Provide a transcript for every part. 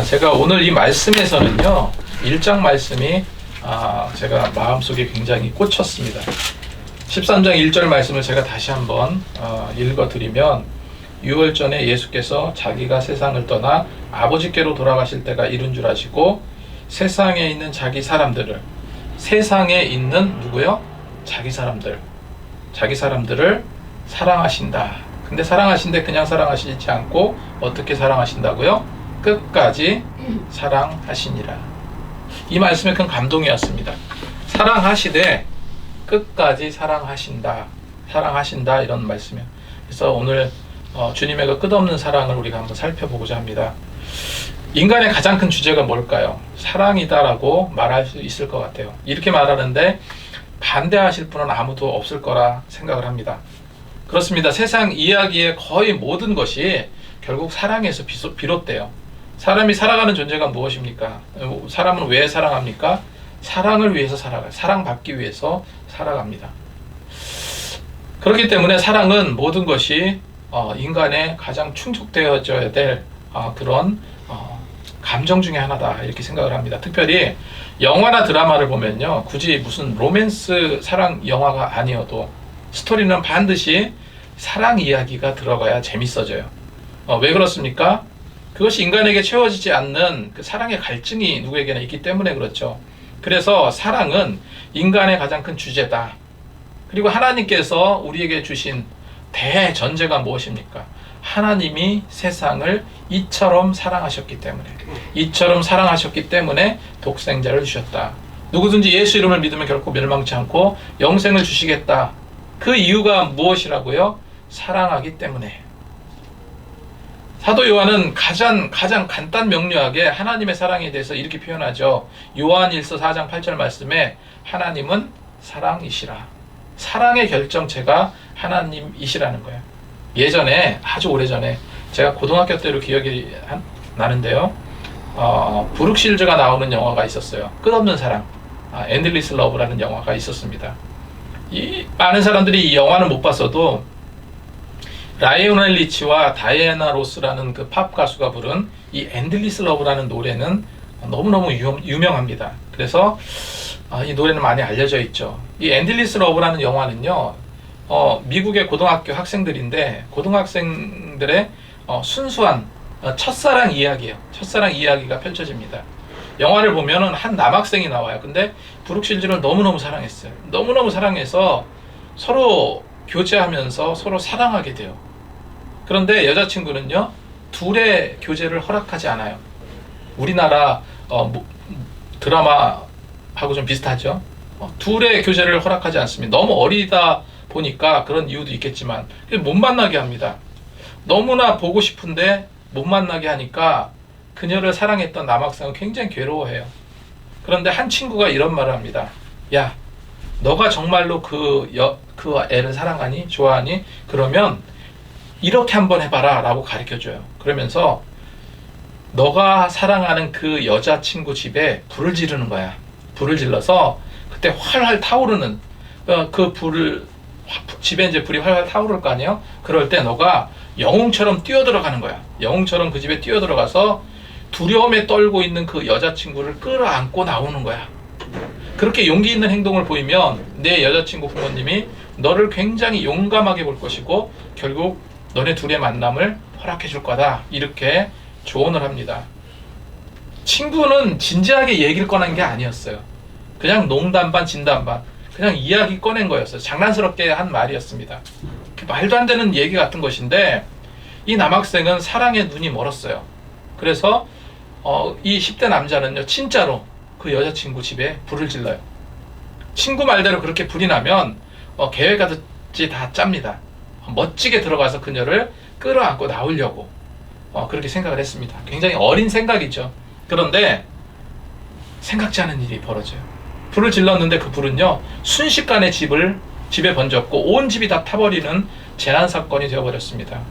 제가 오늘 이 말씀에서는요, 1장 말씀이 제가 마음속에 굉장히 꽂혔습니다. 13장 1절 말씀을 제가 다시 한번 읽어드리면, 유월전에 예수께서 자기가 세상을 떠나 아버지께로 돌아가실 때가 이른 줄 아시고 세상에 있는 자기 사람들을, 세상에 있는 누구요? 자기 사람들을 사랑하신다. 근데 사랑하신데 그냥 사랑하시지 않고 어떻게 사랑하신다고요? 끝까지 사랑하시니라. 이 말씀에 큰 감동이었습니다. 사랑하시되 끝까지 사랑하신다 이런 말씀이에요. 그래서 오늘 주님의 그 끝없는 사랑을 우리가 한번 살펴보고자 합니다. 인간의 가장 큰 주제가 뭘까요? 사랑이다라고 말할 수 있을 것 같아요. 이렇게 말하는데 반대하실 분은 아무도 없을 거라 생각을 합니다. 그렇습니다. 세상 이야기의 거의 모든 것이 결국 사랑에서 비롯돼요. 사람이 살아가는 존재가 무엇입니까? 사람은 왜 사랑합니까? 사랑을 위해서 살아가요. 사랑받기 위해서 살아갑니다. 그렇기 때문에 사랑은 모든 것이 인간의 가장 충족되어져야 될 그런 감정 중에 하나다, 이렇게 생각을 합니다. 특별히 영화나 드라마를 보면요, 굳이 무슨 로맨스 사랑 영화가 아니어도 스토리는 반드시 사랑 이야기가 들어가야 재밌어져요. 왜 그렇습니까? 그것이 인간에게 채워지지 않는 그 사랑의 갈증이 누구에게나 있기 때문에 그렇죠. 그래서 사랑은 인간의 가장 큰 주제다. 그리고 하나님께서 우리에게 주신 대전제가 무엇입니까? 하나님이 세상을 이처럼 사랑하셨기 때문에 독생자를 주셨다. 누구든지 예수 이름을 믿으면 결코 멸망치 않고 영생을 주시겠다. 그 이유가 무엇이라고요? 사랑하기 때문에. 사도 요한은 가장 간단 명료하게 하나님의 사랑에 대해서 이렇게 표현하죠. 요한일서 4장 8절 말씀에 하나님은 사랑이시라. 사랑의 결정체가 하나님이시라는 거예요. 예전에, 아주 오래전에, 제가 고등학교 때로 기억이 나는데요, 브룩실즈가 나오는 영화가 있었어요. 끝없는 사랑, 엔들리스 러브라는 영화가 있었습니다. 많은 사람들이 이 영화는 못 봤어도 라이오넬 리치와 다이애나 로스라는 그 팝 가수가 부른 이 엔들리스 러브라는 노래는 너무너무 유명합니다. 그래서 이 노래는 많이 알려져 있죠. 이 엔들리스 러브라는 영화는요, 미국의 고등학교 학생들인데, 고등학생들의 순수한 첫사랑 이야기예요. 첫사랑 이야기가 펼쳐집니다. 영화를 보면은 한 남학생이 나와요. 근데 브룩실즈를 너무너무 사랑했어요. 너무너무 사랑해서 서로 교제하면서 서로 사랑하게 돼요. 그런데 여자친구는요, 둘의 교제를 허락하지 않아요. 우리나라 드라마하고 좀 비슷하죠. 둘의 교제를 허락하지 않습니다. 너무 어리다 보니까 그런 이유도 있겠지만 못 만나게 합니다. 너무나 보고 싶은데 못 만나게 하니까 그녀를 사랑했던 남학생은 굉장히 괴로워해요. 그런데 한 친구가 이런 말을 합니다. 야, 너가 정말로 그 애를 사랑하니? 좋아하니? 그러면 이렇게 한번 해봐라 라고 가르쳐줘요. 그러면서 너가 사랑하는 그 여자친구 집에 불을 지르는 거야. 불을 질러서 그때 활활 타오르는 그 불을, 집에 이제 불이 활활 타오를 거 아니에요? 그럴 때 너가 영웅처럼 뛰어들어가는 거야. 영웅처럼 그 집에 뛰어들어가서 두려움에 떨고 있는 그 여자친구를 끌어안고 나오는 거야. 그렇게 용기 있는 행동을 보이면 내 여자친구 부모님이 너를 굉장히 용감하게 볼 것이고 결국 너네 둘의 만남을 허락해 줄 거다, 이렇게 조언을 합니다. 친구는 진지하게 얘기를 꺼낸 게 아니었어요. 그냥 농담 반 진담 반, 그냥 이야기 꺼낸 거였어요. 장난스럽게 한 말이었습니다. 말도 안 되는 얘기 같은 것인데 이 남학생은 사랑에 눈이 멀었어요. 그래서 이 10대 남자는요, 진짜로 그 여자친구 집에 불을 질러요. 친구 말대로 그렇게 불이 나면 계획하듯이 다 짭니다. 멋지게 들어가서 그녀를 끌어안고 나오려고 그렇게 생각을 했습니다. 굉장히 어린 생각이죠. 그런데 생각지 않은 일이 벌어져요. 불을 질렀는데 그 불은요, 순식간에 집에 번졌고 온 집이 다 타버리는 재난 사건이 되어버렸습니다.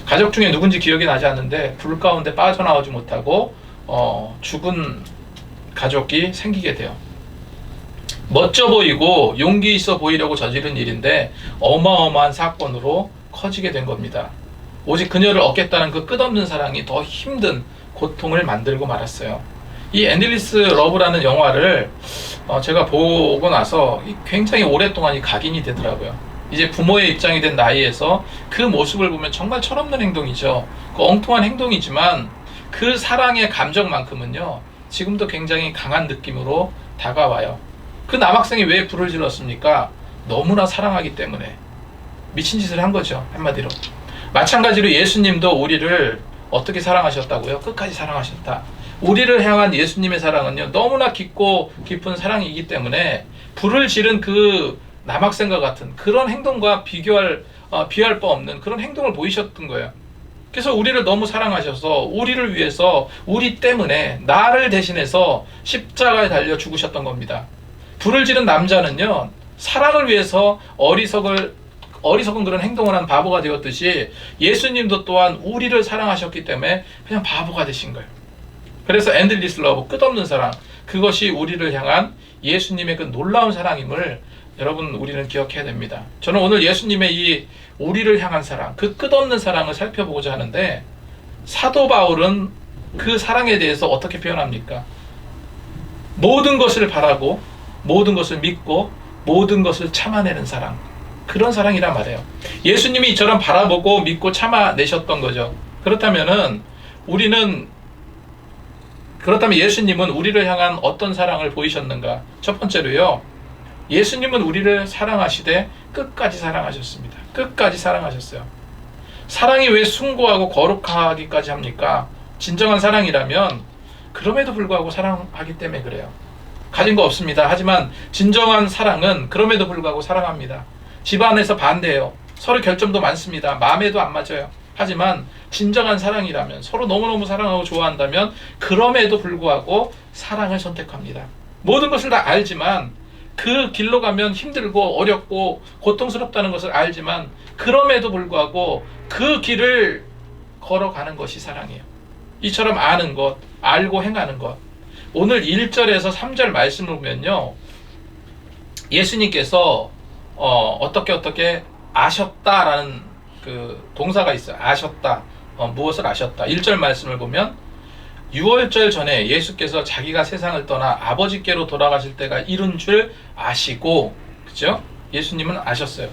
가족 중에 누군지 기억이 나지 않는데 불 가운데 빠져나오지 못하고 죽은 가족이 생기게 돼요. 멋져 보이고 용기 있어 보이려고 저지른 일인데 어마어마한 사건으로 커지게 된 겁니다. 오직 그녀를 얻겠다는 그 끝없는 사랑이 더 힘든 고통을 만들고 말았어요. 이 엔들리스 러브라는 영화를 제가 보고 나서 굉장히 오랫동안 각인이 되더라고요. 이제 부모의 입장이 된 나이에서 그 모습을 보면 정말 철없는 행동이죠. 그 엉뚱한 행동이지만 그 사랑의 감정만큼은요, 지금도 굉장히 강한 느낌으로 다가와요. 그 남학생이 왜 불을 질렀습니까? 너무나 사랑하기 때문에. 미친 짓을 한 거죠, 한마디로. 마찬가지로 예수님도 우리를 어떻게 사랑하셨다고요? 끝까지 사랑하셨다. 우리를 향한 예수님의 사랑은요, 너무나 깊고 깊은 사랑이기 때문에 불을 지른 그 남학생과 같은 그런 행동과 비할 바 없는 그런 행동을 보이셨던 거예요. 그래서 우리를 너무 사랑하셔서 우리를 위해서, 우리 때문에, 나를 대신해서 십자가에 달려 죽으셨던 겁니다. 불을 지른 남자는요, 사랑을 위해서 어리석은 그런 행동을 한 바보가 되었듯이 예수님도 또한 우리를 사랑하셨기 때문에 그냥 바보가 되신 거예요. 그래서 엔들리스 러브, 끝없는 사랑, 그것이 우리를 향한 예수님의 그 놀라운 사랑임을 여러분, 우리는 기억해야 됩니다. 저는 오늘 예수님의 이 우리를 향한 사랑, 그 끝없는 사랑을 살펴보고자 하는데, 사도 바울은 그 사랑에 대해서 어떻게 표현합니까? 모든 것을 바라고, 모든 것을 믿고, 모든 것을 참아내는 사랑, 그런 사랑이란 말이에요. 예수님이 이처럼 바라보고 믿고 참아내셨던 거죠. 그렇다면 예수님은 우리를 향한 어떤 사랑을 보이셨는가? 첫 번째로요, 예수님은 우리를 사랑하시되 끝까지 사랑하셨습니다. 끝까지 사랑하셨어요. 사랑이 왜 숭고하고 거룩하기까지 합니까? 진정한 사랑이라면 그럼에도 불구하고 사랑하기 때문에 그래요. 가진 거 없습니다. 하지만 진정한 사랑은 그럼에도 불구하고 사랑합니다. 집안에서 반대해요. 서로 결점도 많습니다. 마음에도 안 맞아요. 하지만 진정한 사랑이라면, 서로 너무너무 사랑하고 좋아한다면 그럼에도 불구하고 사랑을 선택합니다. 모든 것을 다 알지만, 그 길로 가면 힘들고 어렵고 고통스럽다는 것을 알지만 그럼에도 불구하고 그 길을 걸어가는 것이 사랑이에요. 이처럼 아는 것, 알고 행하는 것. 오늘 1절에서 3절 말씀을 보면요, 예수님께서 어떻게 아셨다라는 그 동사가 있어요. 아셨다. 무엇을 아셨다. 1절 말씀을 보면 6월절 전에 예수께서 자기가 세상을 떠나 아버지께로 돌아가실 때가 이른 줄 아시고, 그죠? 예수님은 아셨어요.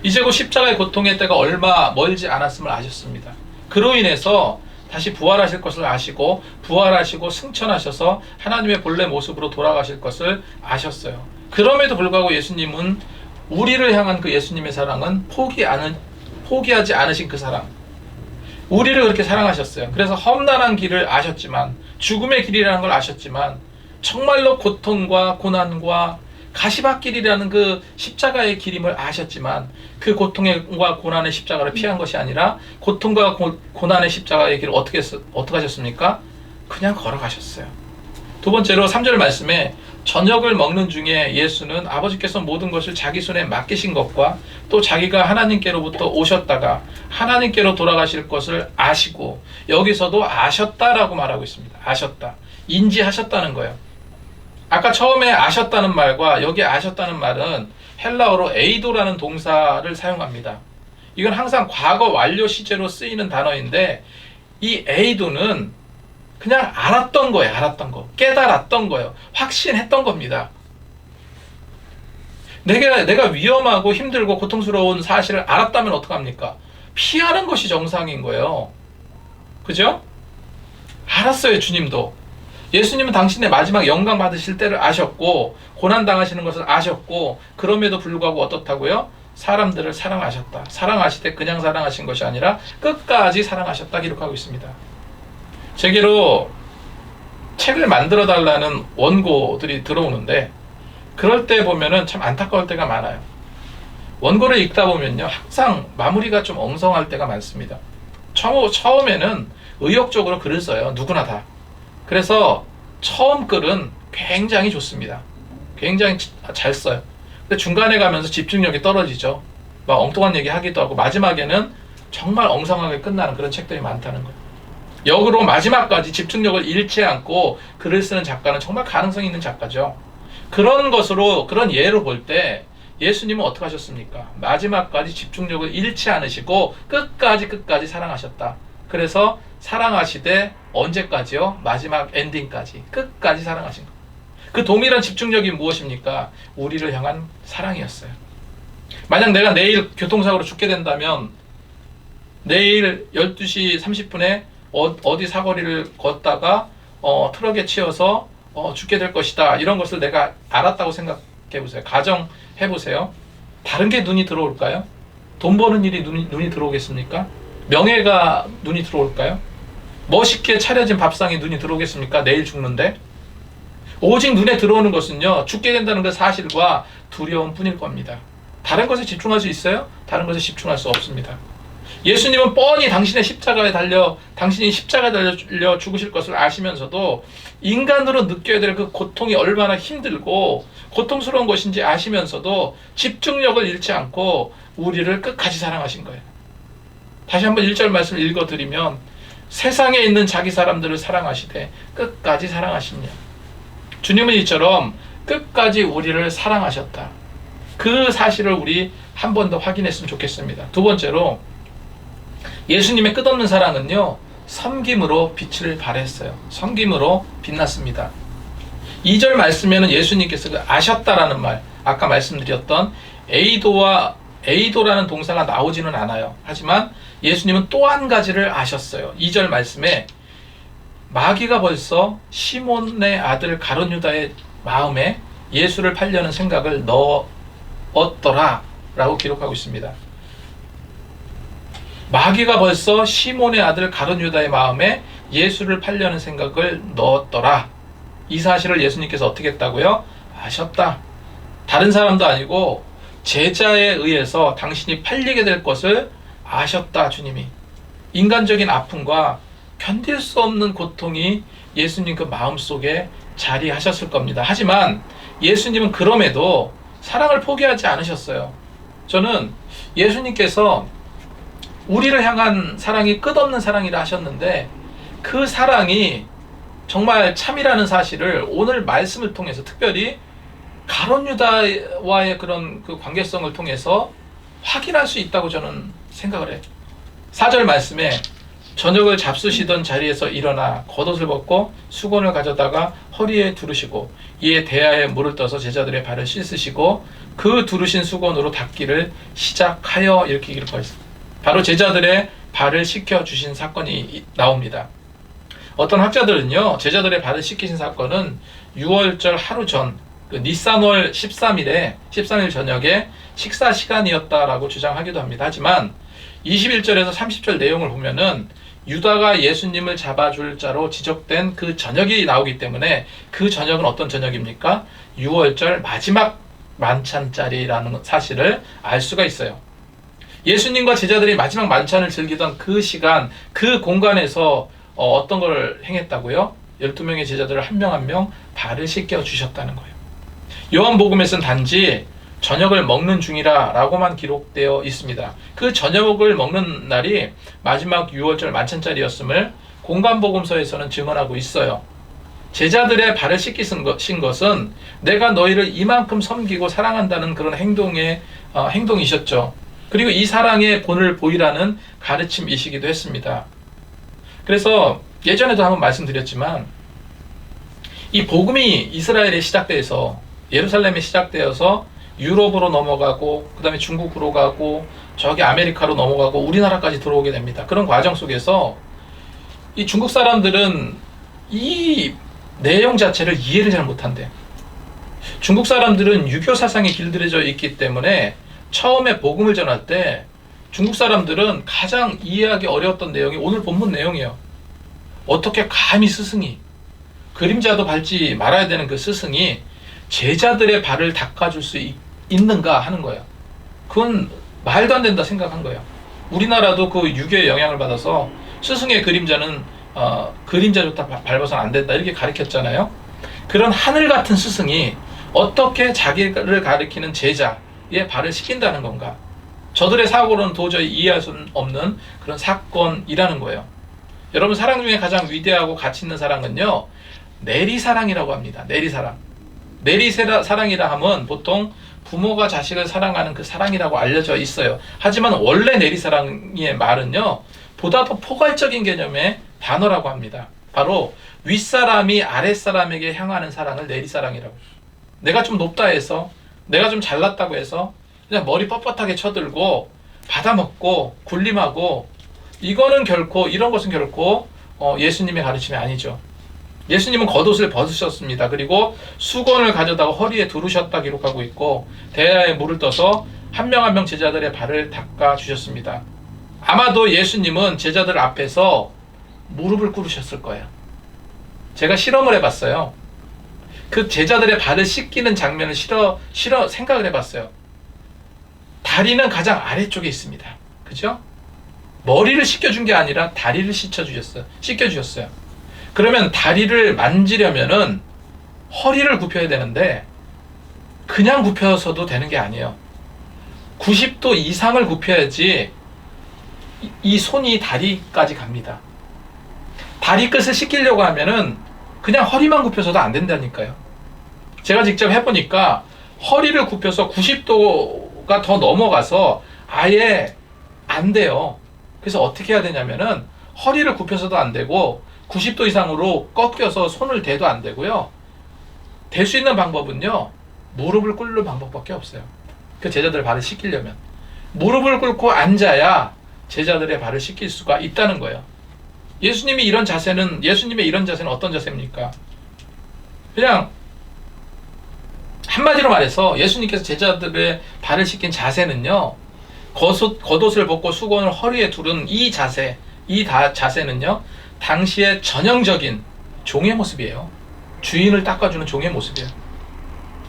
이제 곧 십자가의 고통의 때가 얼마 멀지 않았음을 아셨습니다. 그로 인해서 다시 부활하실 것을 아시고, 부활하시고 승천하셔서 하나님의 본래 모습으로 돌아가실 것을 아셨어요. 그럼에도 불구하고 예수님은 우리를 향한 그 예수님의 사랑은 포기하지 않으신 그 사랑, 우리를 그렇게 사랑하셨어요. 그래서 험난한 길을 아셨지만, 죽음의 길이라는 걸 아셨지만, 정말로 고통과 고난과 가시밭길이라는 그 십자가의 길임을 아셨지만, 그 고통과 고난의 십자가를 피한 것이 아니라 고통과 고난의 십자가의 길을 어떻게 하셨습니까? 그냥 걸어가셨어요. 두 번째로 3절 말씀에 저녁을 먹는 중에 예수는 아버지께서 모든 것을 자기 손에 맡기신 것과 또 자기가 하나님께로부터 오셨다가 하나님께로 돌아가실 것을 아시고, 여기서도 아셨다라고 말하고 있습니다. 아셨다. 인지하셨다는 거예요. 아까 처음에 아셨다는 말과 여기 아셨다는 말은 헬라어로 에이도라는 동사를 사용합니다. 이건 항상 과거 완료 시제로 쓰이는 단어인데, 이 에이도는 그냥 알았던 거예요. 알았던 거. 깨달았던 거예요. 확신했던 겁니다. 내가 위험하고 힘들고 고통스러운 사실을 알았다면 어떡합니까? 피하는 것이 정상인 거예요. 그죠? 알았어요, 주님도. 예수님은 당신의 마지막 영광 받으실 때를 아셨고, 고난당하시는 것을 아셨고, 그럼에도 불구하고 어떻다고요? 사람들을 사랑하셨다. 사랑하실 때 그냥 사랑하신 것이 아니라 끝까지 사랑하셨다 기록하고 있습니다. 제게로 책을 만들어 달라는 원고들이 들어오는데, 그럴 때 보면은 참 안타까울 때가 많아요. 원고를 읽다 보면요, 항상 마무리가 좀 엉성할 때가 많습니다. 처음에는 의욕적으로 글을 써요. 누구나 다. 그래서 처음 글은 굉장히 좋습니다. 굉장히 잘 써요. 근데 중간에 가면서 집중력이 떨어지죠. 막 엉뚱한 얘기 하기도 하고, 마지막에는 정말 엉성하게 끝나는 그런 책들이 많다는 거예요. 역으로 마지막까지 집중력을 잃지 않고 글을 쓰는 작가는 정말 가능성이 있는 작가죠. 그런 예로 볼 때 예수님은 어떻게 하셨습니까? 마지막까지 집중력을 잃지 않으시고 끝까지 사랑하셨다. 그래서 사랑하시되 언제까지요? 마지막 엔딩까지, 끝까지 사랑하신 것. 그 동일한 집중력이 무엇입니까? 우리를 향한 사랑이었어요. 만약 내가 내일 교통사고로 죽게 된다면 내일 12시 30분에 어디 사거리를 걷다가 트럭에 치여서 죽게 될 것이다. 이런 것을 내가 알았다고 생각해 보세요. 가정해 보세요. 다른 게 눈이 들어올까요? 돈 버는 일이 눈이 들어오겠습니까? 명예가 눈이 들어올까요? 멋있게 차려진 밥상이 눈이 들어오겠습니까? 내일 죽는데. 오직 눈에 들어오는 것은요, 죽게 된다는 그 사실과 두려움 뿐일 겁니다. 다른 것에 집중할 수 있어요? 다른 것에 집중할 수 없습니다. 예수님은 뻔히 당신이 십자가에 달려 죽으실 것을 아시면서도 인간으로 느껴야 될 그 고통이 얼마나 힘들고 고통스러운 것인지 아시면서도 집중력을 잃지 않고 우리를 끝까지 사랑하신 거예요. 다시 한번 1절 말씀을 읽어드리면, 세상에 있는 자기 사람들을 사랑하시되 끝까지 사랑하시냐. 주님은 이처럼 끝까지 우리를 사랑하셨다. 그 사실을 우리 한 번 더 확인했으면 좋겠습니다. 두 번째로, 예수님의 끝없는 사랑은요, 섬김으로 빛을 발했어요. 섬김으로 빛났습니다. 2절 말씀에는 예수님께서 그 아셨다라는 말, 아까 말씀드렸던 에이도라는 동사가 나오지는 않아요. 하지만 예수님은 또 한 가지를 아셨어요. 2절 말씀에 마귀가 벌써 시몬의 아들 가룟 유다의 마음에 예수를 팔려는 생각을 넣었더라 라고 기록하고 있습니다. 마귀가 벌써 시몬의 아들 가룟 유다의 마음에 예수를 팔려는 생각을 넣었더라. 이 사실을 예수님께서 어떻게 했다고요? 아셨다. 다른 사람도 아니고 제자에 의해서 당신이 팔리게 될 것을 아셨다. 주님이. 인간적인 아픔과 견딜 수 없는 고통이 예수님 그 마음속에 자리하셨을 겁니다. 하지만 예수님은 그럼에도 사랑을 포기하지 않으셨어요. 저는 예수님께서 우리를 향한 사랑이 끝없는 사랑이라 하셨는데, 그 사랑이 정말 참이라는 사실을 오늘 말씀을 통해서, 특별히 가룟 유다와의 그런 그 관계성을 통해서 확인할 수 있다고 저는 생각을 해요. 4절 말씀에 저녁을 잡수시던 자리에서 일어나 겉옷을 벗고 수건을 가져다가 허리에 두르시고 이에 대야에 물을 떠서 제자들의 발을 씻으시고 그 두르신 수건으로 닦기를 시작하여, 이렇게 기록하고 있습니다. 바로 제자들의 발을 씻겨주신 사건이 나옵니다. 어떤 학자들은요, 제자들의 발을 씻기신 사건은 6월절 하루 전, 니산월 13일 저녁에 식사 시간이었다라고 주장하기도 합니다. 하지만 21절에서 30절 내용을 보면은 유다가 예수님을 잡아줄 자로 지적된 그 저녁이 나오기 때문에 그 저녁은 어떤 저녁입니까? 6월절 마지막 만찬자리라는 사실을 알 수가 있어요. 예수님과 제자들이 마지막 만찬을 즐기던 그 시간, 그 공간에서 어떤 걸 행했다고요? 12명의 제자들을 한 명 한 명 발을 씻겨 주셨다는 거예요. 요한복음에서는 단지 저녁을 먹는 중이라 라고만 기록되어 있습니다. 그 저녁을 먹는 날이 마지막 6월절 만찬자리였음을 공간복음서에서는 증언하고 있어요. 제자들의 발을 씻기신 것은 내가 너희를 이만큼 섬기고 사랑한다는 그런 행동이셨죠. 그리고 이 사랑의 본을 보이라는 가르침이시기도 했습니다. 그래서 예전에도 한번 말씀드렸지만, 이 복음이 이스라엘에 시작돼서, 예루살렘에 시작되어서 유럽으로 넘어가고, 그 다음에 중국으로 가고, 저기 아메리카로 넘어가고 우리나라까지 들어오게 됩니다. 그런 과정 속에서 이 중국 사람들은 이 내용 자체를 이해를 잘 못한대. 중국 사람들은 유교 사상에 길들여져 있기 때문에 처음에 복음을 전할 때 중국 사람들은 가장 이해하기 어려웠던 내용이 오늘 본문 내용이에요. 어떻게 감히 스승이, 그림자도 밟지 말아야 되는 그 스승이 제자들의 발을 닦아줄 수 있는가 하는 거예요. 그건 말도 안 된다 생각한 거예요. 우리나라도 그 유교의 영향을 받아서 스승의 그림자는 그림자조차 밟아서는 안 된다, 이렇게 가르쳤잖아요. 그런 하늘 같은 스승이 어떻게 자기를 가리키는 제자의 발을 씻긴다는 건가? 저들의 사고로는 도저히 이해할 수 없는 그런 사건이라는 거예요. 여러분, 사랑 중에 가장 위대하고 가치 있는 사랑은요, 내리사랑이라고 합니다. 내리사랑. 내리사랑이라 하면 보통 부모가 자식을 사랑하는 그 사랑이라고 알려져 있어요. 하지만 원래 내리사랑의 말은요, 보다 더 포괄적인 개념의 단어라고 합니다. 바로 윗사람이 아랫사람에게 향하는 사랑을 내리사랑이라고. 내가 좀 높다 해서, 내가 좀 잘났다고 해서 그냥 머리 뻣뻣하게 쳐들고 받아먹고 군림하고, 이런 것은 결코 예수님의 가르침이 아니죠. 예수님은 겉옷을 벗으셨습니다. 그리고 수건을 가져다가 허리에 두르셨다 기록하고 있고, 대야에 물을 떠서 한 명 한 명 제자들의 발을 닦아 주셨습니다. 아마도 예수님은 제자들 앞에서 무릎을 꿇으셨을 거예요. 제가 실험을 해봤어요. 그 제자들의 발을 씻기는 장면을 생각을 해봤어요. 다리는 가장 아래쪽에 있습니다. 그죠? 머리를 씻겨준 게 아니라 다리를 씻겨주셨어요. 그러면 다리를 만지려면은 허리를 굽혀야 되는데, 그냥 굽혀서도 되는 게 아니에요. 90도 이상을 굽혀야지 이 손이 다리까지 갑니다. 다리 끝을 씻기려고 하면은 그냥 허리만 굽혀서도 안 된다니까요. 제가 직접 해보니까 허리를 굽혀서 90도가 더 넘어가서 아예 안 돼요. 그래서 어떻게 해야 되냐면은 허리를 굽혀서도 안 되고 90도 이상으로 꺾여서 손을 대도 안 되고요. 될 수 있는 방법은요, 무릎을 꿇는 방법밖에 없어요. 그 제자들의 발을 씻기려면 무릎을 꿇고 앉아야 제자들의 발을 씻길 수가 있다는 거예요. 예수님의 이런 자세는 어떤 자세입니까? 그냥 한마디로 말해서 예수님께서 제자들의 발을 씻긴 자세는요, 겉옷을 벗고 수건을 허리에 두른 이 자세는요, 당시의 전형적인 종의 모습이에요. 주인을 닦아주는 종의 모습이에요.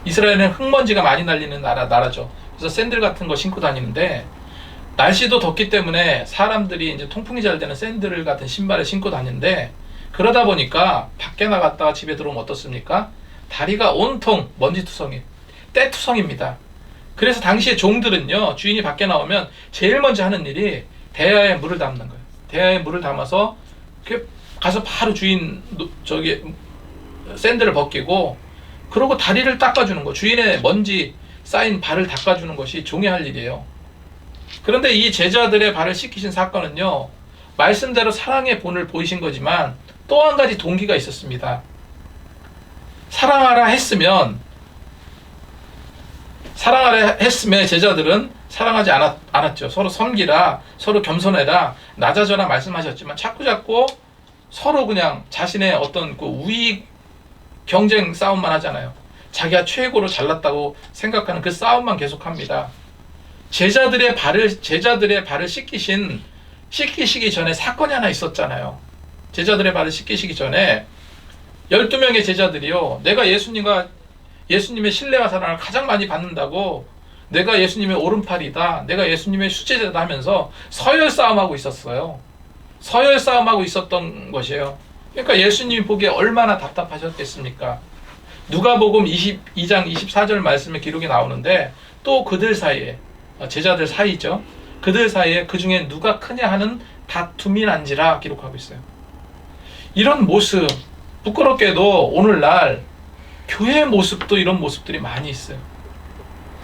이스라엘은 흙먼지가 많이 날리는 나라죠. 그래서 샌들 같은 거 신고 다니는데, 날씨도 덥기 때문에 사람들이 이제 통풍이 잘 되는 샌들 같은 신발을 신고 다니는데, 그러다 보니까 밖에 나갔다가 집에 들어오면 어떻습니까? 다리가 온통 먼지투성이, 때투성입니다. 그래서 당시에 종들은요, 주인이 밖에 나오면 제일 먼저 하는 일이 대야에 물을 담는 거예요. 대야에 물을 담아서 가서 바로 주인 샌들을 벗기고, 그러고 다리를 닦아주는 거, 주인의 먼지 쌓인 발을 닦아주는 것이 종의 할 일이에요. 그런데 이 제자들의 발을 씻기신 사건은요, 말씀대로 사랑의 본을 보이신 거지만 또 한 가지 동기가 있었습니다. 사랑하라 했으면 제자들은 사랑하지 않았죠. 서로 섬기라, 서로 겸손해라, 낮아져라 말씀하셨지만 자꾸 서로 그냥 자신의 어떤 그 우위 경쟁 싸움만 하잖아요. 자기가 최고로 잘났다고 생각하는 그 싸움만 계속합니다. 제자들의 발을 씻기시기 전에 사건이 하나 있었잖아요. 제자들의 발을 씻기시기 전에 12명의 제자들이요, 내가 예수님의 신뢰와 사랑을 가장 많이 받는다고, 내가 예수님의 오른팔이다, 내가 예수님의 수제자다 하면서 서열 싸움하고 있었어요. 서열 싸움하고 있었던 것이에요. 그러니까 예수님이 보기에 얼마나 답답하셨겠습니까? 누가복음 22장 24절 말씀의 기록이 나오는데, 또 그들 사이에, 제자들 사이죠, 그들 사이에 그 중에 누가 크냐 하는 다툼이 난지라 기록하고 있어요. 이런 모습, 부끄럽게도 오늘날 교회의 모습도 이런 모습들이 많이 있어요.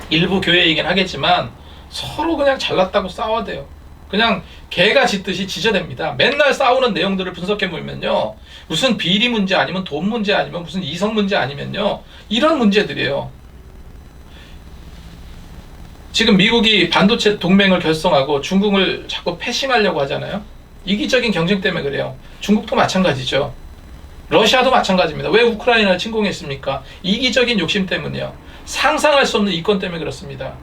일부 교회이긴 하겠지만 서로 그냥 잘났다고 싸워대요. 그냥 개가 짖듯이 짖어댑니다. 맨날 싸우는 내용들을 분석해 보면요, 무슨 비리 문제 아니면 돈 문제 아니면 무슨 이성 문제 아니면요, 이런 문제들이에요. 지금 미국이 반도체 동맹을 결성하고 중국을 자꾸 패싱하려고 하잖아요. 이기적인 경쟁 때문에 그래요. 중국도 마찬가지죠. 러시아도 마찬가지입니다. 왜 우크라이나를 침공했습니까? 이기적인 욕심 때문이요. 상상할 수 없는 이권 때문에 그렇습니다.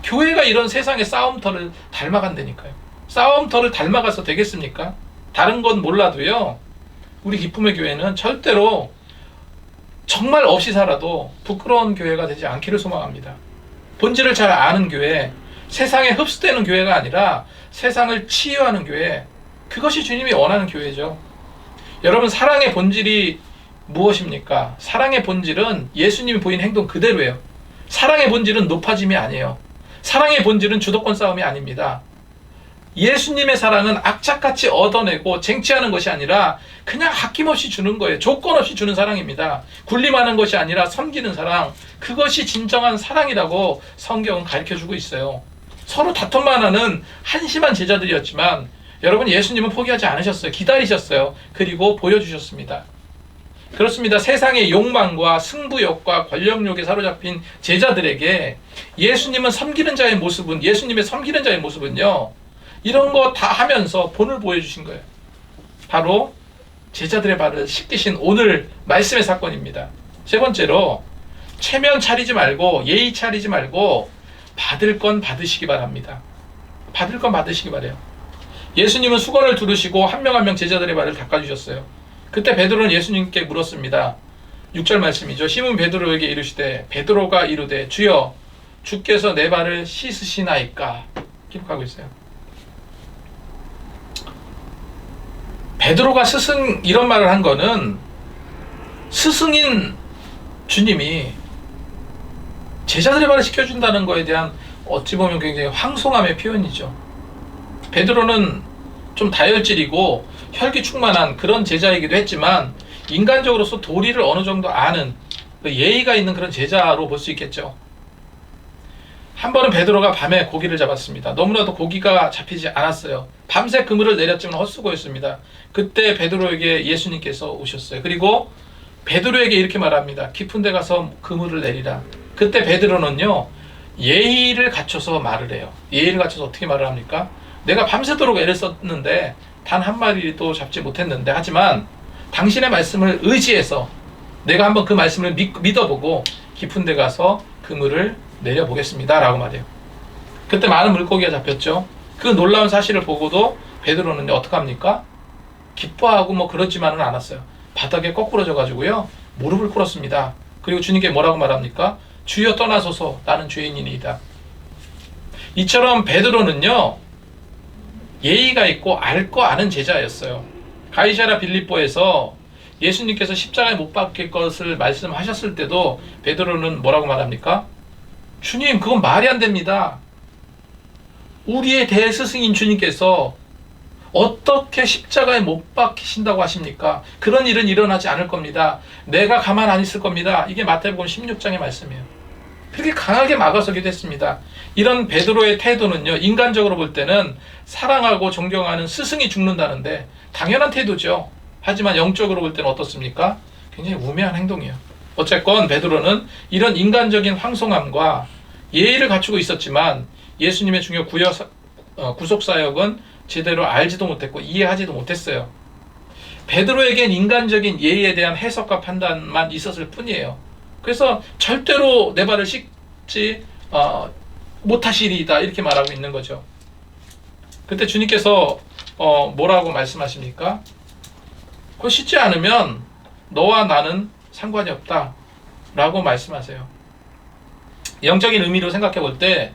교회가 이런 세상의 싸움터를 닮아간다니까요. 싸움터를 닮아가서 되겠습니까? 다른 건 몰라도요, 우리 기쁨의 교회는 절대로 정말 없이 살아도 부끄러운 교회가 되지 않기를 소망합니다. 본질을 잘 아는 교회, 세상에 흡수되는 교회가 아니라 세상을 치유하는 교회, 그것이 주님이 원하는 교회죠. 여러분, 사랑의 본질이 무엇입니까? 사랑의 본질은 예수님이 보인 행동 그대로예요. 사랑의 본질은 높아짐이 아니에요. 사랑의 본질은 주도권 싸움이 아닙니다. 예수님의 사랑은 악착같이 얻어내고 쟁취하는 것이 아니라 그냥 아낌없이 주는 거예요. 조건 없이 주는 사랑입니다. 군림하는 것이 아니라 섬기는 사랑, 그것이 진정한 사랑이라고 성경은 가르쳐주고 있어요. 서로 다툼만 하는 한심한 제자들이었지만 여러분, 예수님은 포기하지 않으셨어요. 기다리셨어요. 그리고 보여주셨습니다. 그렇습니다. 세상의 욕망과 승부욕과 권력욕에 사로잡힌 제자들에게 예수님은 섬기는 자의 모습은, 예수님의 섬기는 자의 모습은요, 이런 거 다 하면서 본을 보여주신 거예요. 바로 제자들의 발을 씻기신 오늘 말씀의 사건입니다. 세 번째로, 체면 차리지 말고 예의 차리지 말고 받을 건 받으시기 바랍니다. 받을 건 받으시기 바래요. 예수님은 수건을 두르시고 한 명 한 명 제자들의 발을 닦아주셨어요. 그때 베드로는 예수님께 물었습니다. 6절 말씀이죠. 시몬 베드로에게 이르시되 베드로가 이르되 주여 주께서 내 발을 씻으시나이까. 기록하고 있어요. 베드로가 스승 이런 말을 한 거는 스승인 주님이 제자들의 발을 씻겨준다는 거에 대한 어찌 보면 굉장히 황송함의 표현이죠. 베드로는 좀 다혈질이고 혈기 충만한 그런 제자이기도 했지만 인간적으로서 도리를 어느 정도 아는 예의가 있는 그런 제자로 볼 수 있겠죠. 한 번은 베드로가 밤에 고기를 잡았습니다. 너무나도 고기가 잡히지 않았어요. 밤새 그물을 내렸지만 헛수고였습니다. 그때 베드로에게 예수님께서 오셨어요. 그리고 베드로에게 이렇게 말합니다. 깊은 데 가서 그물을 내리라. 그때 베드로는요, 예의를 갖춰서 말을 해요. 예의를 갖춰서 어떻게 말을 합니까? 내가 밤새도록 애를 썼는데 단 한 마리도 잡지 못했는데, 하지만 당신의 말씀을 의지해서 내가 한번 그 말씀을 믿어보고 깊은 데 가서 그물을 내려보겠습니다 라고 말해요. 그때 많은 물고기가 잡혔죠. 그 놀라운 사실을 보고도 베드로는 어떡합니까? 기뻐하고 뭐 그러지만은 않았어요. 바닥에 거꾸러져 가지고요, 무릎을 꿇었습니다. 그리고 주님께 뭐라고 말합니까? 주여 떠나소서, 나는 죄인이니이다. 이처럼 베드로는요, 예의가 있고 알 거 아는 제자였어요. 가이사랴 빌립보에서 예수님께서 십자가에 못 박힐 것을 말씀하셨을 때도 베드로는 뭐라고 말합니까? 주님, 그건 말이 안 됩니다. 우리의 대스승인 주님께서 어떻게 십자가에 못 박히신다고 하십니까? 그런 일은 일어나지 않을 겁니다. 내가 가만 안 있을 겁니다. 이게 마태복음 16장의 말씀이에요. 그렇게 강하게 막아서기도 했습니다. 이런 베드로의 태도는요, 인간적으로 볼 때는 사랑하고 존경하는 스승이 죽는다는데 당연한 태도죠. 하지만 영적으로 볼 때는 어떻습니까? 굉장히 우매한 행동이에요. 어쨌건 베드로는 이런 인간적인 황송함과 예의를 갖추고 있었지만 예수님의 중요 구속사역은 제대로 알지도 못했고 이해하지도 못했어요. 베드로에겐 인간적인 예의에 대한 해석과 판단만 있었을 뿐이에요. 그래서 절대로 내 발을 씻지 못하시리이다 이렇게 말하고 있는 거죠. 그때 주님께서 뭐라고 말씀하십니까? 그거 씻지 않으면 너와 나는 상관이 없다 라고 말씀하세요. 영적인 의미로 생각해 볼 때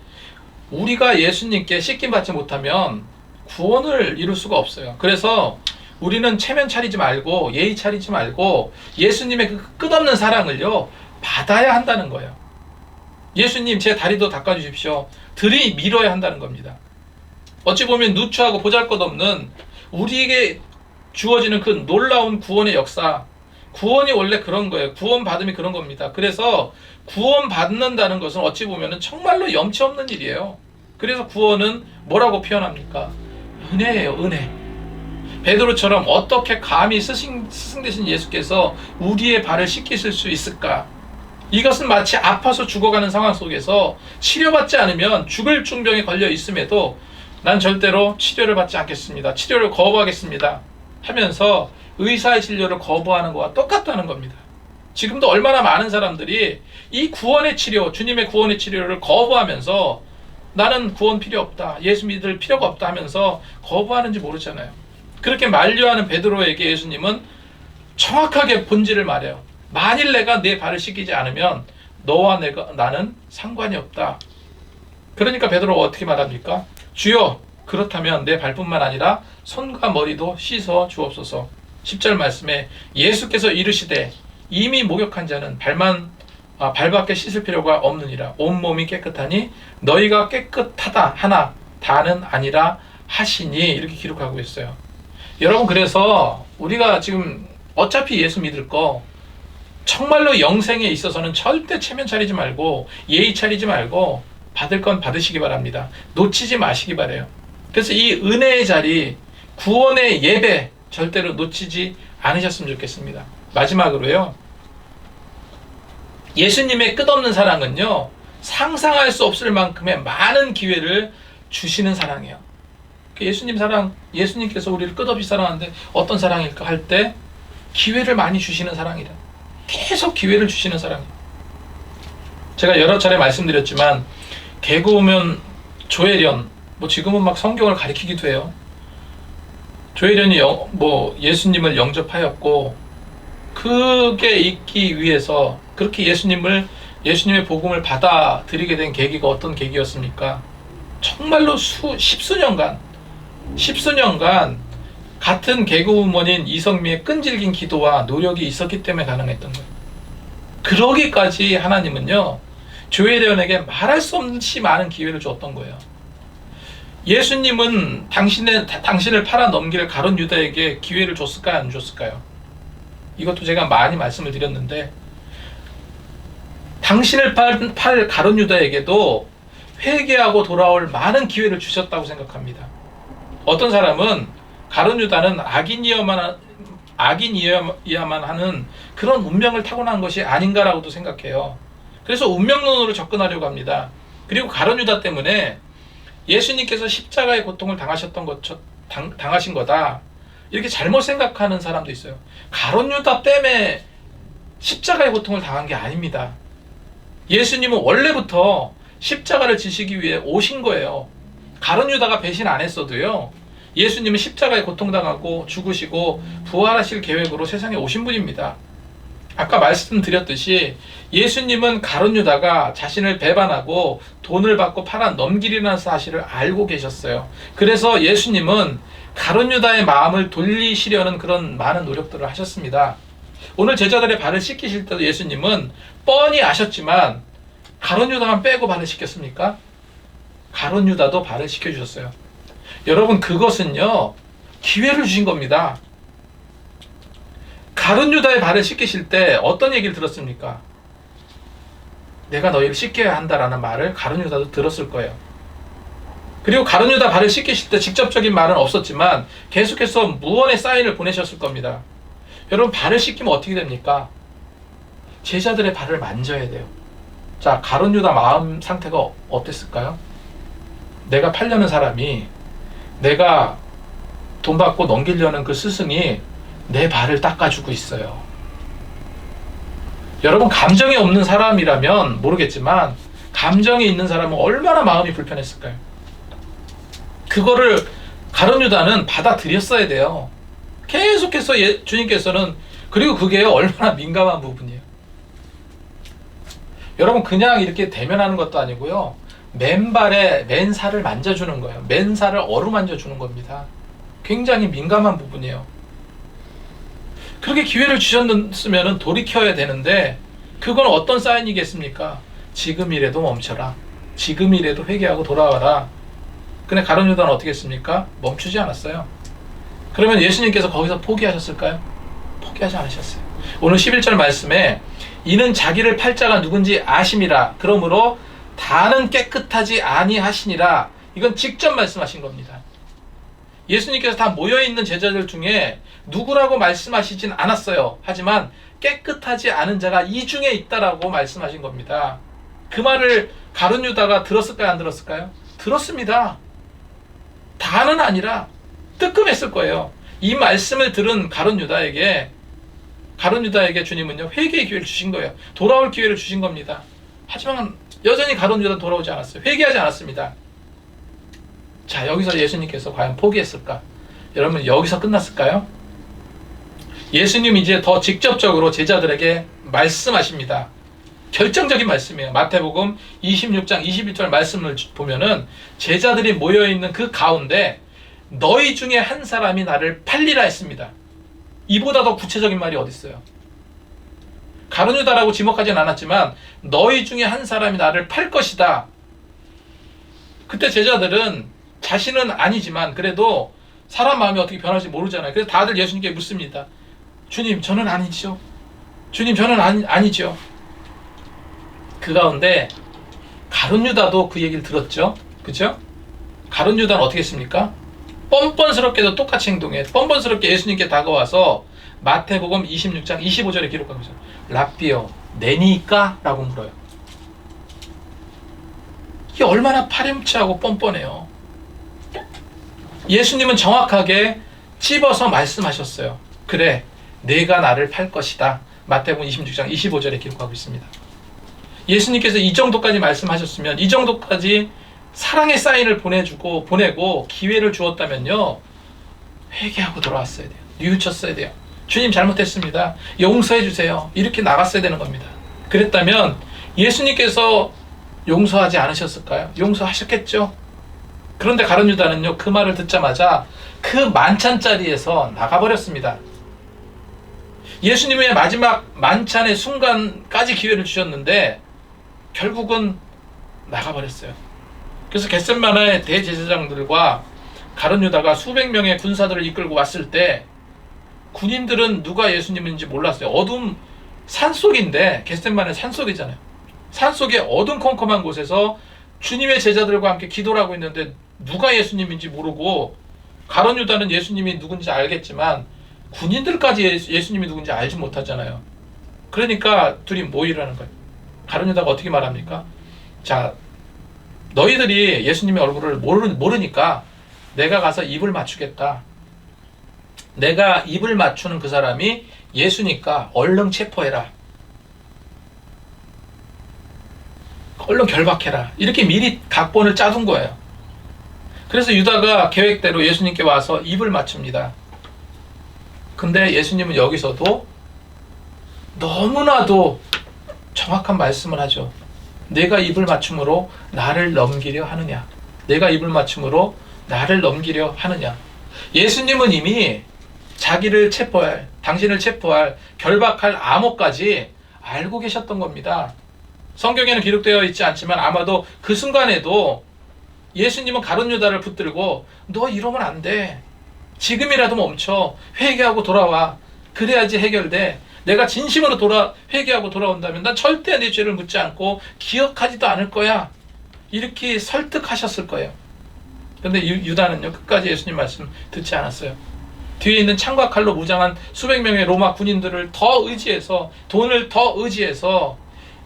우리가 예수님께 씻김 받지 못하면 구원을 이룰 수가 없어요. 그래서 우리는 체면 차리지 말고 예의 차리지 말고 예수님의 그 끝없는 사랑을요 받아야 한다는 거예요. 예수님, 제 다리도 닦아주십시오. 들이밀어야 한다는 겁니다. 어찌 보면 누추하고 보잘것없는 우리에게 주어지는 그 놀라운 구원의 역사, 구원이 원래 그런 거예요. 구원 받음이 그런 겁니다. 그래서 구원 받는다는 것은 어찌 보면 정말로 염치 없는 일이에요. 그래서 구원은 뭐라고 표현합니까? 은혜예요, 은혜. 베드로처럼 어떻게 감히 스승 되신 예수께서 우리의 발을 씻기실 수 있을까? 이것은 마치 아파서 죽어가는 상황 속에서 치료받지 않으면 죽을 중병에 걸려 있음에도 난 절대로 치료를 받지 않겠습니다. 치료를 거부하겠습니다. 하면서 의사의 진료를 거부하는 것과 똑같다는 겁니다. 지금도 얼마나 많은 사람들이 이 구원의 치료, 주님의 구원의 치료를 거부하면서 나는 구원 필요 없다, 예수 믿을 필요가 없다 하면서 거부하는지 모르잖아요. 그렇게 만류하는 베드로에게 예수님은 정확하게 본질을 말해요. 만일 내가 내 발을 씻기지 않으면 너와 나는 상관이 없다. 그러니까 베드로가 어떻게 말합니까? 주여, 그렇다면 내 발뿐만 아니라 손과 머리도 씻어 주옵소서. 10절 말씀에 예수께서 이르시되 이미 목욕한 자는 발밖에 씻을 필요가 없느니라. 온몸이 깨끗하니 너희가 깨끗하다 하나 다는 아니라 하시니, 이렇게 기록하고 있어요. 여러분, 그래서 우리가 지금 어차피 예수 믿을 거 정말로 영생에 있어서는 절대 체면 차리지 말고 예의 차리지 말고 받을 건 받으시기 바랍니다. 놓치지 마시기 바래요. 그래서 이 은혜의 자리, 구원의 예배 절대로 놓치지 않으셨으면 좋겠습니다. 마지막으로요. 예수님의 끝없는 사랑은요. 상상할 수 없을 만큼의 많은 기회를 주시는 사랑이에요. 예수님 사랑, 예수님께서 우리를 끝없이 사랑하는데 어떤 사랑일까 할 때 기회를 많이 주시는 사랑이라. 계속 기회를 주시는 사랑이에요. 제가 여러 차례 말씀드렸지만 개그우먼 조혜련, 뭐 지금은 막 성경을 가리키기도 해요. 조혜련이 예수님을 영접하였고 그게 있기 위해서 그렇게 예수님의 복음을 받아들이게 된 계기가 어떤 계기였습니까? 정말로 십수년간 같은 개그우먼인 이성미의 끈질긴 기도와 노력이 있었기 때문에 가능했던 거예요. 그러기까지 하나님은요, 조혜련에게 말할 수 없이 많은 기회를 줬던 거예요. 예수님은 당신을 팔아 넘길 가룟 유다에게 기회를 줬을까요? 안 줬을까요? 이것도 제가 많이 말씀을 드렸는데, 당신을 팔 가룟 유다에게도 회개하고 돌아올 많은 기회를 주셨다고 생각합니다. 어떤 사람은 가룟 유다는 악인이어야만 하는 그런 운명을 타고난 것이 아닌가라고도 생각해요. 그래서 운명론으로 접근하려고 합니다. 그리고 가룟 유다 때문에 예수님께서 십자가의 고통을 당하신 거다, 이렇게 잘못 생각하는 사람도 있어요. 가룟 유다 때문에 십자가의 고통을 당한 게 아닙니다. 예수님은 원래부터 십자가를 지시기 위해 오신 거예요. 가룟 유다가 배신 안 했어도요, 예수님은 십자가에 고통당하고 죽으시고 부활하실 계획으로 세상에 오신 분입니다. 아까 말씀드렸듯이 예수님은 가룟 유다가 자신을 배반하고 돈을 받고 팔아 넘기리라는 사실을 알고 계셨어요. 그래서 예수님은 가룟 유다의 마음을 돌리시려는 그런 많은 노력들을 하셨습니다. 오늘 제자들의 발을 씻기실 때도 예수님은 뻔히 아셨지만 가룟 유다만 빼고 발을 씻겼습니까? 가룟 유다도 발을 씻겨주셨어요. 여러분, 그것은요, 기회를 주신 겁니다. 가룟 유다의 발을 씻기실 때 어떤 얘기를 들었습니까? 내가 너희를 씻겨야 한다라는 말을 가룟 유다도 들었을 거예요. 그리고 가룟 유다 발을 씻기실 때 직접적인 말은 없었지만 계속해서 무언의 사인을 보내셨을 겁니다. 여러분, 발을 씻기면 어떻게 됩니까? 제자들의 발을 만져야 돼요. 자, 가룟 유다 마음 상태가 어땠을까요? 내가 팔려는 사람이, 내가 돈 받고 넘기려는 그 스승이 내 발을 닦아주고 있어요. 여러분, 감정이 없는 사람이라면 모르겠지만 감정이 있는 사람은 얼마나 마음이 불편했을까요? 그거를 가룟 유다는 받아들였어야 돼요. 계속해서 주님께서는, 그리고 그게 얼마나 민감한 부분이에요. 여러분, 그냥 이렇게 대면하는 것도 아니고요, 맨살을 만져주는 거예요. 맨살을 어루만져 주는 겁니다. 굉장히 민감한 부분이에요. 그렇게 기회를 주셨으면 돌이켜야 되는데 그건 어떤 사인이겠습니까? 지금이라도 멈춰라. 지금이라도 회개하고 돌아와라. 근데 가룟 유다는 어떻게 했습니까? 멈추지 않았어요. 그러면 예수님께서 거기서 포기하셨을까요? 포기하지 않으셨어요. 오늘 11절 말씀에 이는 자기를 팔 자가 누군지 아심이라. 그러므로 다는 깨끗하지 아니하시니라. 이건 직접 말씀하신 겁니다. 예수님께서 다 모여있는 제자들 중에 누구라고 말씀하시진 않았어요. 하지만 깨끗하지 않은 자가 이 중에 있다라고 말씀하신 겁니다. 그 말을 가룟 유다가 들었을까요? 안 들었을까요? 들었습니다. 다는 아니라 뜨끔했을 거예요. 이 말씀을 들은 가룟 유다에게 주님은요, 회개의 기회를 주신 거예요. 돌아올 기회를 주신 겁니다. 하지만 여전히 가룟 유다는 돌아오지 않았어요. 회개하지 않았습니다. 자, 여기서 예수님께서 과연 포기했을까? 여러분, 여기서 끝났을까요? 예수님이 이제 더 직접적으로 제자들에게 말씀하십니다. 결정적인 말씀이에요. 마태복음 26장 21절 말씀을 보면은 제자들이 모여있는 그 가운데 너희 중에 한 사람이 나를 팔리라 했습니다. 이보다 더 구체적인 말이 어디 있어요? 가룟 유다라고 지목하진 않았지만 너희 중에 한 사람이 나를 팔 것이다. 그때 제자들은 자신은 아니지만 그래도 사람 마음이 어떻게 변할지 모르잖아요. 그래서 다들 예수님께 묻습니다. 주님, 저는 아니죠. 주님, 저는 아니죠. 그 가운데 가룟 유다도 그 얘기를 들었죠. 그죠? 가룟 유다는 어떻게 했습니까? 뻔뻔스럽게도 똑같이 행동해. 뻔뻔스럽게 예수님께 다가와서 마태복음 26장 25절에 기록하고 있어요. 랍비여 내니까? 라고 물어요. 이게 얼마나 파렴치하고 뻔뻔해요. 예수님은 정확하게 찝어서 말씀하셨어요. 그래, 내가 나를 팔 것이다. 마태복음 26장 25절에 기록하고 있습니다. 예수님께서 이 정도까지 말씀하셨으면, 이 정도까지 사랑의 사인을 보내고 기회를 주었다면요, 회개하고 돌아왔어야 돼요. 뉘우쳤어야 돼요. 주님 잘못했습니다. 용서해 주세요. 이렇게 나갔어야 되는 겁니다. 그랬다면 예수님께서 용서하지 않으셨을까요? 용서하셨겠죠. 그런데 가룟 유다는요, 그 말을 듣자마자 그 만찬 자리에서 나가버렸습니다. 예수님의 마지막 만찬의 순간까지 기회를 주셨는데 결국은 나가버렸어요. 그래서 겟셋마네 대제사장들과 가룟 유다가 수백 명의 군사들을 이끌고 왔을 때 군인들은 누가 예수님인지 몰랐어요. 어둠 산속인데, 겟셋마네 산속이잖아요. 산속의 어둠컴컴한 곳에서 주님의 제자들과 함께 기도를 하고 있는데 누가 예수님인지 모르고, 가룟 유다는 예수님이 누군지 알겠지만 군인들까지 예수님이 누군지 알지 못하잖아요. 그러니까 둘이 모이라는 거예요. 가룟 유다가 어떻게 말합니까? 자, 너희들이 예수님의 얼굴을 모르니까 내가 가서 입을 맞추겠다. 내가 입을 맞추는 그 사람이 예수니까 얼른 체포해라. 얼른 결박해라. 이렇게 미리 각본을 짜둔 거예요. 그래서 유다가 계획대로 예수님께 와서 입을 맞춥니다. 근데 예수님은 여기서도 너무나도 정확한 말씀을 하죠. 내가 입을 맞춤으로 나를 넘기려 하느냐? 내가 입을 맞춤으로 나를 넘기려 하느냐? 예수님은 이미 자기를 체포할, 당신을 체포할, 결박할 암호까지 알고 계셨던 겁니다. 성경에는 기록되어 있지 않지만 아마도 그 순간에도 예수님은 가룟 유다를 붙들고 너 이러면 안 돼. 지금이라도 멈춰. 회개하고 돌아와. 그래야지 해결돼. 내가 진심으로 회개하고 돌아온다면 난 절대 내 죄를 묻지 않고 기억하지도 않을 거야. 이렇게 설득하셨을 거예요. 그런데 유다는요, 끝까지 예수님 말씀 듣지 않았어요. 뒤에 있는 창과 칼로 무장한 수백 명의 로마 군인들을 더 의지해서, 돈을 더 의지해서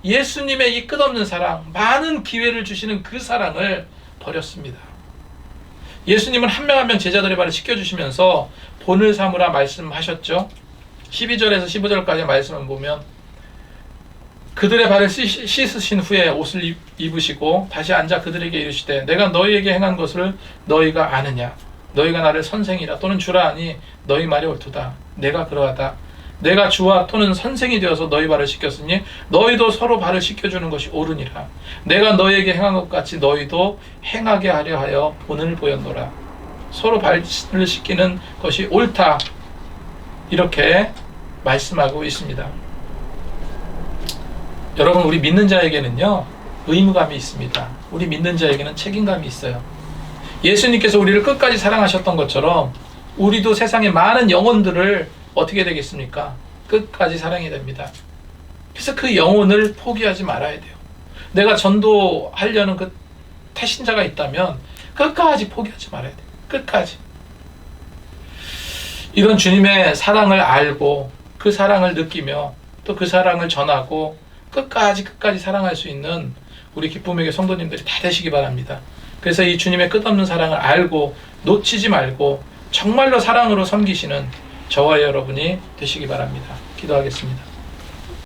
예수님의 이 끝없는 사랑, 많은 기회를 주시는 그 사랑을 버렸습니다. 예수님은 한 명 한 명 제자들의 발을 씻겨주시면서 본을 삼으라 말씀하셨죠. 12절에서 15절까지 말씀을 보면 그들의 발을 씻으신 후에 옷을 입으시고 다시 앉아 그들에게 이르시되 내가 너희에게 행한 것을 너희가 아느냐? 너희가 나를 선생이라 또는 주라 하니 너희 말이 옳도다. 내가 그러하다. 내가 주와 또는 선생이 되어서 너희 발을 씻겼으니 너희도 서로 발을 씻겨주는 것이 옳으니라. 내가 너희에게 행한 것 같이 너희도 행하게 하려 하여 본을 보였노라. 서로 발을 씻기는 것이 옳다. 이렇게 말씀하고 있습니다. 여러분, 우리 믿는 자에게는요, 의무감이 있습니다. 우리 믿는 자에게는 책임감이 있어요. 예수님께서 우리를 끝까지 사랑하셨던 것처럼 우리도 세상의 많은 영혼들을 어떻게 되겠습니까? 끝까지 사랑해야 됩니다. 그래서 그 영혼을 포기하지 말아야 돼요. 내가 전도하려는 그 태신자가 있다면 끝까지 포기하지 말아야 돼요. 끝까지. 이런 주님의 사랑을 알고 그 사랑을 느끼며 또 그 사랑을 전하고 끝까지 사랑할 수 있는 우리 기쁨에게 성도님들이 다 되시기 바랍니다. 그래서 이 주님의 끝없는 사랑을 알고 놓치지 말고 정말로 사랑으로 섬기시는 저와 여러분이 되시기 바랍니다. 기도하겠습니다.